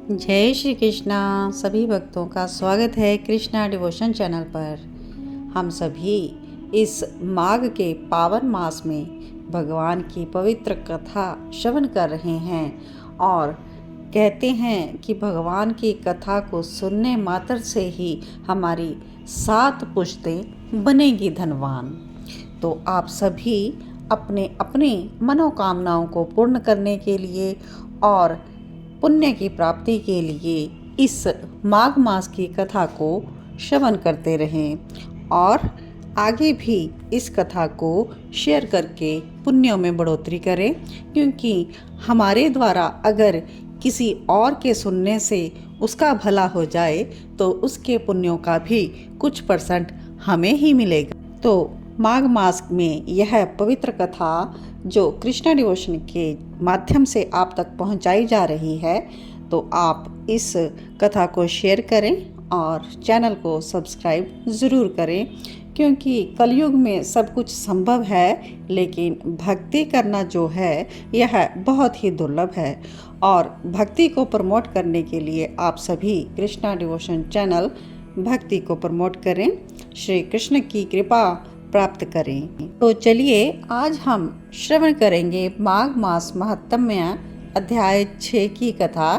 जय श्री कृष्णा। सभी भक्तों का स्वागत है कृष्णा डिवोशन चैनल पर। हम सभी इस माघ के पावन मास में भगवान की पवित्र कथा श्रवण कर रहे हैं और कहते हैं कि भगवान की कथा को सुनने मात्र से ही हमारी 7 पुश्तें बनेगी धनवान। तो आप सभी अपने अपनी मनोकामनाओं को पूर्ण करने के लिए और पुण्य की प्राप्ति के लिए इस माघ मास की कथा को श्रवण करते रहें और आगे भी इस कथा को शेयर करके पुण्यों में बढ़ोतरी करें, क्योंकि हमारे द्वारा अगर किसी और के सुनने से उसका भला हो जाए तो उसके पुण्यों का भी कुछ % हमें ही मिलेगा। तो माघ मास में यह पवित्र कथा जो कृष्णा डिवोशन के माध्यम से आप तक पहुंचाई जा रही है, तो आप इस कथा को शेयर करें और चैनल को सब्सक्राइब ज़रूर करें, क्योंकि कलयुग में सब कुछ संभव है, लेकिन भक्ति करना जो है यह बहुत ही दुर्लभ है। और भक्ति को प्रमोट करने के लिए आप सभी कृष्णा डिवोशन चैनल भक्ति को प्रमोट करें, श्री कृष्ण की कृपा प्राप्त करें। तो चलिए आज हम श्रवण करेंगे माघ मास महात्म्य अध्याय 6 की कथा,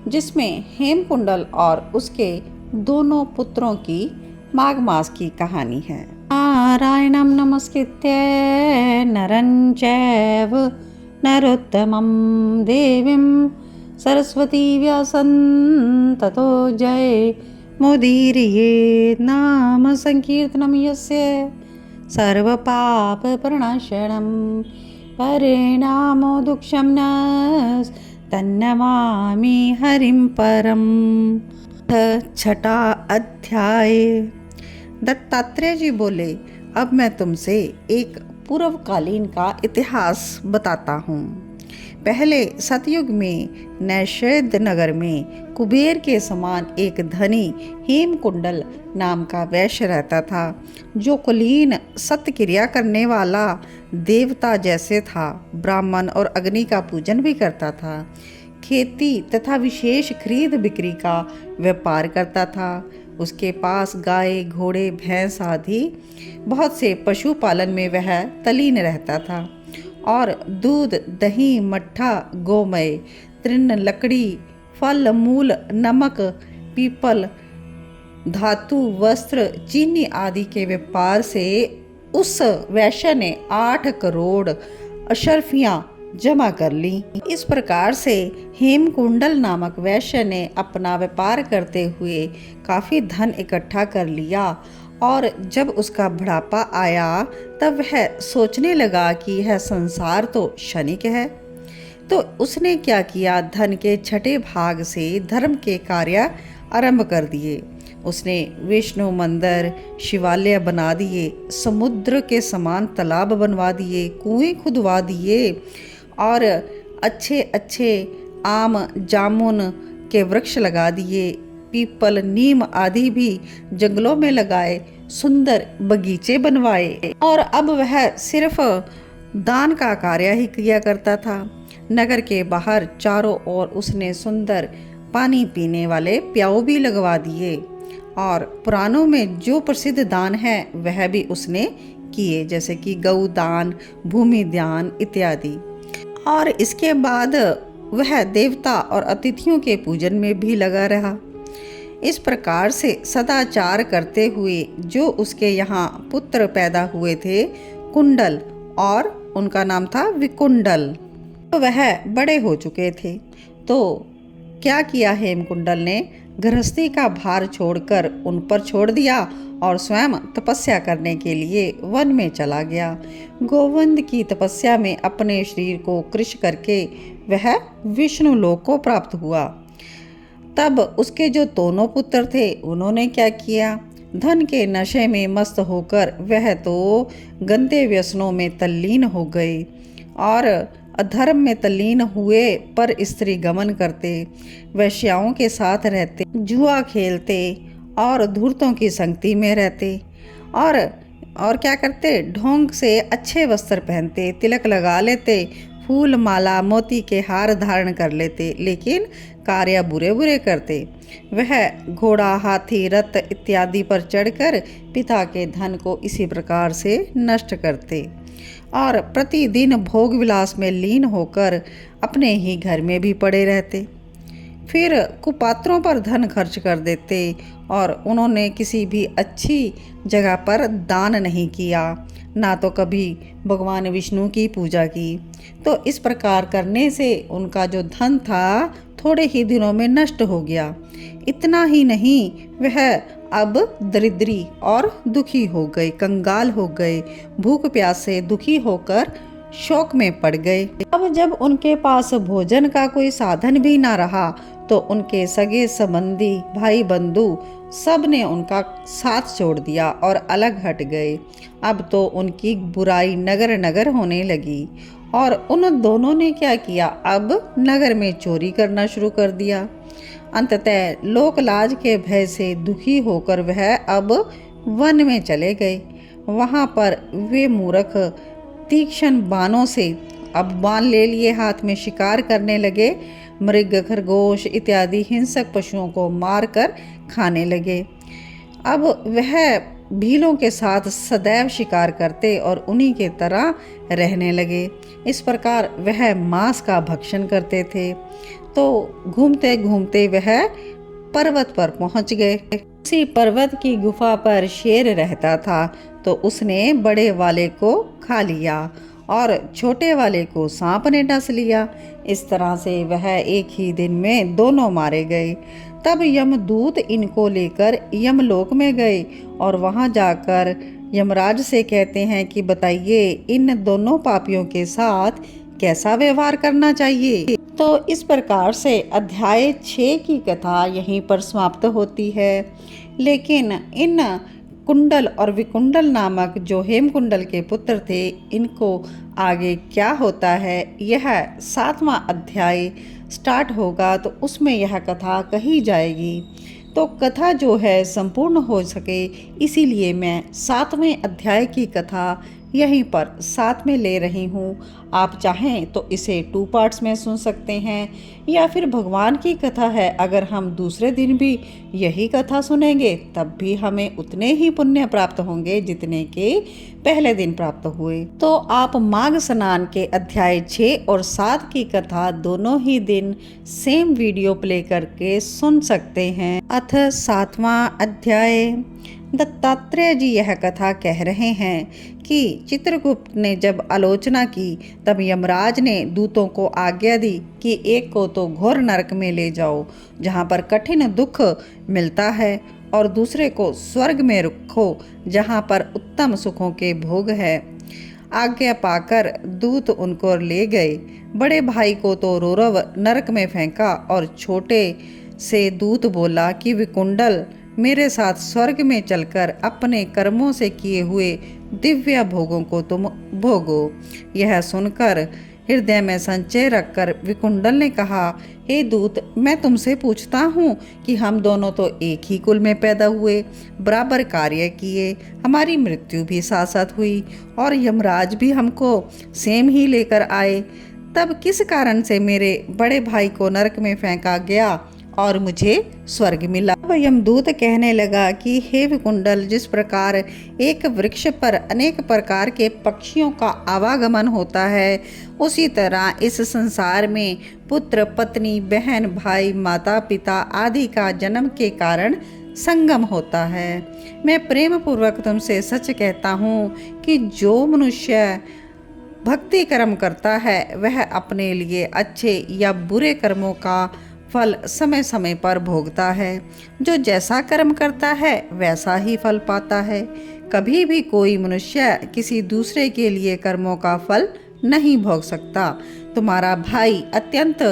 जिसमें हेमकुंडल और उसके दोनों पुत्रों की माघ मास की कहानी है। नारायणं नमस्कृत्य नरं चैव नरोत्तमं देवीं सरस्वती व्यासं ततो जय मुदीरयेत्। नाम संकीर्तनं यस्य सर्वपापप्रणाशनं परिणामो दुःखं न तन्नमामि हरिं परम। 6ठा अध्याय। दत्तात्रेय जी बोले, अब मैं तुमसे एक पूर्वकालीन का इतिहास बताता हूँ। पहले सतयुग में नैषध नगर में कुबेर के समान एक धनी हेमकुंडल नाम का वैश्य रहता था, जो कुलीन सत्य क्रिया करने वाला देवता जैसे था। ब्राह्मण और अग्नि का पूजन भी करता था। खेती तथा विशेष खरीद बिक्री का व्यापार करता था। उसके पास गाय, घोड़े, भैंस आदि बहुत से पशुपालन में वह तल्लीन रहता था और दूध, दही, मट्ठा, गोमय, तृण, लकड़ी, फल मूल, नमक, पीपल, धातु, वस्त्र, चीनी आदि के व्यापार से उस वैश्य ने 8 करोड़ अशर्फियां जमा कर ली। इस प्रकार से हेमकुंडल नामक वैश्य ने अपना व्यापार करते हुए काफी धन इकट्ठा कर लिया और जब उसका बुढ़ापा आया तब वह सोचने लगा कि यह संसार तो क्षणिक है। तो उसने क्या किया, धन के 6ठे भाग से धर्म के कार्य आरंभ कर दिए। उसने विष्णु मंदिर, शिवालय बना दिए, समुद्र के समान तालाब बनवा दिए, कुएं खुदवा दिए और अच्छे अच्छे आम, जामुन के वृक्ष लगा दिए। पीपल, नीम आदि भी जंगलों में लगाए, सुंदर बगीचे बनवाए और अब वह सिर्फ दान का कार्य ही किया करता था। नगर के बाहर चारों ओर उसने सुंदर पानी पीने वाले प्याऊ भी लगवा दिए और पुराणों में जो प्रसिद्ध दान है वह भी उसने किए, जैसे कि गौ दान, भूमि दान इत्यादि। और इसके बाद वह देवता और अतिथियों के पूजन में भी लगा रहा। इस प्रकार से सदाचार करते हुए जो उसके यहाँ पुत्र पैदा हुए थे, कुंडल और उनका नाम था विकुंडल, तो वह बड़े हो चुके थे। तो क्या किया हेमकुंडल ने, गृहस्थी का भार छोड़कर उन पर छोड़ दिया और स्वयं तपस्या करने के लिए वन में चला गया। गोविंद की तपस्या में अपने शरीर को कृश करके वह विष्णु लोक को प्राप्त हुआ। तब उसके जो दोनों पुत्र थे उन्होंने क्या किया, धन के नशे में मस्त होकर वह तो गंदे व्यसनों में तल्लीन हो गए और अधर्म में तल्लीन हुए, पर स्त्री गमन करते, वैश्याओं के साथ रहते, जुआ खेलते और धूर्तों की संगति में रहते और क्या करते, ढोंग से अच्छे वस्त्र पहनते, तिलक लगा लेते, फूल माला मोती के हार धारण कर लेते, लेकिन कार्य बुरे बुरे करते। वह घोड़ा, हाथी, रथ इत्यादि पर चढ़कर पिता के धन को इसी प्रकार से नष्ट करते और प्रतिदिन भोग विलास में लीन होकर अपने ही घर में भी पड़े रहते। फिर कुपात्रों पर धन खर्च कर देते और उन्होंने किसी भी अच्छी जगह पर दान नहीं किया, ना तो कभी भगवान विष्णु की पूजा की। तो इस प्रकार करने से उनका जो धन था थोड़े ही दिनों में नष्ट हो गया। इतना ही नहीं, वह अब दरिद्री और दुखी हो गए, कंगाल हो गए, भूख प्यास से दुखी होकर शोक में पड़ गए। अब जब उनके पास भोजन का कोई साधन भी ना रहा तो उनके सगे संबंधी, भाई बंधु सब ने उनका साथ छोड़ दिया और अलग हट गए। अब तो उनकी बुराई नगर नगर होने लगी और उन दोनों ने क्या किया, अब नगर में चोरी करना शुरू कर दिया। अंततः लोक लाज के भय से दुखी होकर वह अब वन में चले गए। वहाँ पर वे मूर्ख तीक्ष्ण बाणों से अब बाण ले लिए हाथ में शिकार करने लगे। मृग, खरगोश इत्यादि हिंसक पशुओं को मारकर खाने लगे। अब वह भीलों के साथ सदैव शिकार करते और उन्हीं के तरह रहने लगे। इस प्रकार वह मांस का भक्षण करते थे। तो घूमते घूमते वह पर्वत पर पहुंच गए। उसी पर्वत की गुफा पर शेर रहता था, तो उसने बड़े वाले को खा लिया और छोटे वाले को सांप ने डस लिया। इस तरह से वह एक ही दिन में दोनों मारे गए। तब यमदूत इनको लेकर यमलोक में गए और वहां जाकर यमराज से कहते हैं कि बताइए इन दोनों पापियों के साथ कैसा व्यवहार करना चाहिए। तो इस प्रकार से अध्याय 6 की कथा यहीं पर समाप्त होती है। लेकिन इन कुंडल और विकुंडल नामक जो हेमकुंडल के पुत्र थे, इनको आगे क्या होता है, यह 7वां अध्याय स्टार्ट होगा तो उसमें यह कथा कही जाएगी। तो कथा जो है संपूर्ण हो सके इसीलिए मैं 7वें अध्याय की कथा यहीं पर साथ में ले रही हूँ। आप चाहें तो इसे 2 पार्ट्स में सुन सकते हैं या फिर भगवान की कथा है, अगर हम दूसरे दिन भी यही कथा सुनेंगे तब भी हमें उतने ही पुण्य प्राप्त होंगे जितने के पहले दिन प्राप्त हुए। तो आप माघ स्नान के अध्याय 6 और 7 की कथा दोनों ही दिन सेम वीडियो प्ले करके सुन सकते हैं। अथ 7वां अध्याय। दत्तात्रेय जी यह कथा कह रहे हैं कि चित्रगुप्त ने जब आलोचना की तब यमराज ने दूतों को आज्ञा दी कि एक को तो घोर नरक में ले जाओ जहाँ पर कठिन दुख मिलता है और दूसरे को स्वर्ग में रखो जहाँ पर उत्तम सुखों के भोग है। आज्ञा पाकर दूत उनको ले गए। बड़े भाई को तो रौरव नरक में फेंका और छोटे से दूत बोला कि विकुंडल मेरे साथ स्वर्ग में चलकर अपने कर्मों से किए हुए दिव्य भोगों को तुम भोगो। यह सुनकर हृदय में संचय रखकर विकुंडल ने कहा, हे दूत, मैं तुमसे पूछता हूँ कि हम दोनों तो एक ही कुल में पैदा हुए, बराबर कार्य किए, हमारी मृत्यु भी साथ साथ हुई और यमराज भी हमको सेम ही लेकर आए, तब किस कारण से मेरे बड़े भाई को नरक में फेंका गया और मुझे स्वर्ग मिला। अब यमदूत कहने लगा कि हे विकुंडल, जिस प्रकार एक वृक्ष पर अनेक प्रकार के पक्षियों का आवागमन होता है, उसी तरह इस संसार में पुत्र, पत्नी, बहन, भाई, माता, पिता आदि का जन्म के कारण संगम होता है। मैं प्रेम पूर्वक तुमसे सच कहता हूँ कि जो मनुष्य भक्ति कर्म करता है वह अपने लिए अच्छे या बुरे कर्मों का फल समय समय पर भोगता है। जो जैसा कर्म करता है वैसा ही फल पाता है। कभी भी कोई मनुष्य किसी दूसरे के लिए कर्मों का फल नहीं भोग सकता। तुम्हारा भाई अत्यंत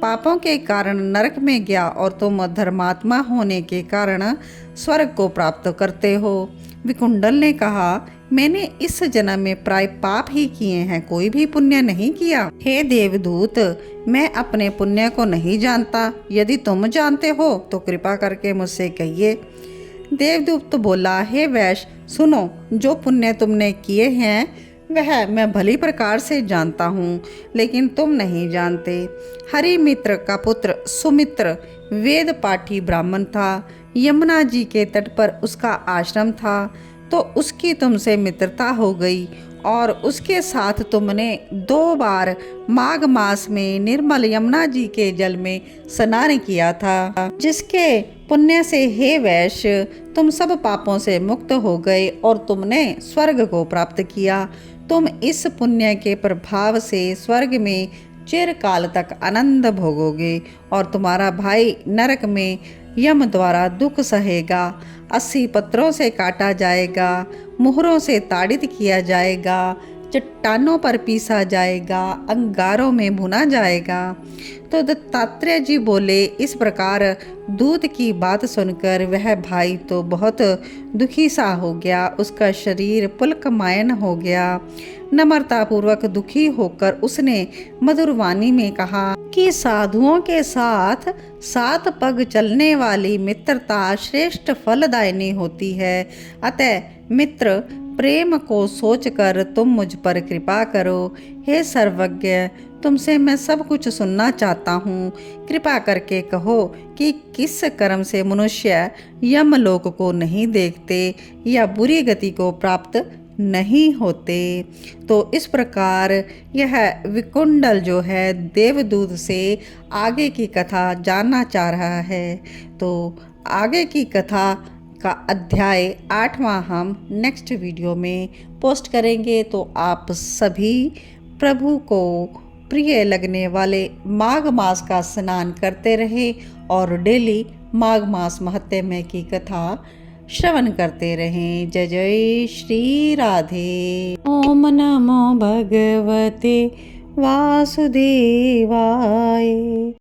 पापों के कारण नरक में गया और तुम धर्मात्मा होने के कारण स्वर्ग को प्राप्त करते हो। विकुंडल ने कहा, मैंने इस जन्म में प्राय पाप ही किए हैं, कोई भी पुण्य नहीं किया। हे देवदूत, मैं अपने पुण्य को नहीं जानता, यदि तुम जानते हो तो कृपा करके मुझसे कहिए। देवदूत बोला, हे वैश्य, सुनो, जो पुण्य तुमने किए हैं वह मैं भली प्रकार से जानता हूँ, लेकिन तुम नहीं जानते। हरिमित्र का पुत्र सुमित्र वेद पाठी ब्राह्मण था। यमुना जी के तट पर उसका आश्रम था, तो उसकी तुमसे मित्रता हो गई और उसके साथ तुमने 2 बार माघ मास में निर्मल यमुना जी के जल में स्नान किया था, जिसके पुण्य से हे वैश्य तुम सब पापों से मुक्त हो गए और तुमने स्वर्ग को प्राप्त किया। तुम इस पुण्य के प्रभाव से स्वर्ग में चिरकाल तक आनंद भोगोगे और तुम्हारा भाई नरक में यम द्वारा दुख सहेगा। 80 पत्रों से काटा जाएगा, मुहरों से ताड़ित किया जाएगा, चट्टानों पर पीसा जाएगा, अंगारों में भुना जाएगा। तो दत्तात्रेय जी बोले, इस प्रकार दूत की बात सुनकर वह भाई तो बहुत दुखी सा हो गया। उसका शरीर पुलकमायन हो गया। नम्रतापूर्वक दुखी होकर उसने मधुर वाणी में कहा कि साधुओं के साथ 7 पग चलने वाली मित्रता श्रेष्ठ फलदायिनी होती है। अतः मित्र, प्रेम को सोचकर तुम मुझ पर कृपा करो। हे सर्वज्ञ, तुमसे मैं सब कुछ सुनना चाहता हूँ। कृपा करके कहो कि किस कर्म से मनुष्य यमलोक को नहीं देखते या बुरी गति को प्राप्त नहीं होते। तो इस प्रकार यह विकुंडल जो है देवदूत से आगे की कथा जानना चाह रहा है। तो आगे की कथा का अध्याय 8वां हम नेक्स्ट वीडियो में पोस्ट करेंगे। तो आप सभी प्रभु को प्रिय लगने वाले माघ मास का स्नान करते रहे और डेली माघ मास महत्म्य की कथा श्रवण करते रहें। जय जय श्री राधे। ओम नमो भगवते वासुदेवाय।